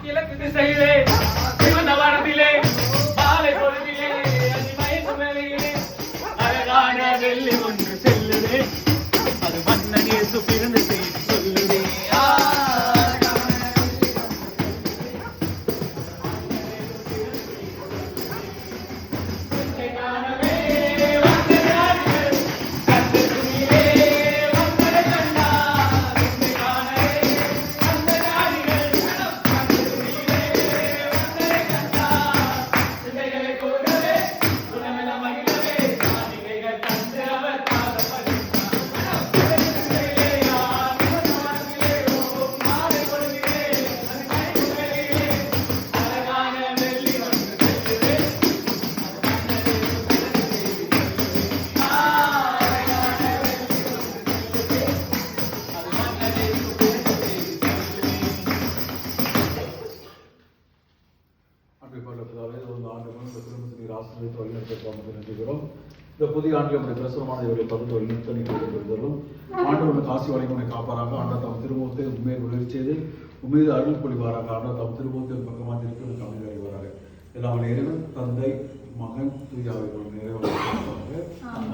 கிழக்கு திசையிலே சிவந்த வானத்திலே மாலை பொழுதிலே அதிமயக்கு மேலையிலே அழகான வெள்ளி ஒன்று செல்லுதே அது மன்னன் இயேசு பிறந்த செய்தி சொல்லுதே. இந்த புதிய ஆண்டில் நம்முடைய பிரசுரமான இவர்களை பகிர்ந்து வழிநடத்தலும் ஆண்டவருடைய காசி வழங்கனை காப்பாராங்க. ஆண்டவர் தம் திருமுகத்தை உண்மையை விளைவு செய்து உண்மையை அருள் பொழிவாராங்க. ஆண்டவர் தம் திருமுகத்தை பக்கமாக இருக்கிற அமைதி அறிவாராங்க. எல்லாம் இறைவன் தந்தை மகன் தூயாவை நிறைவாக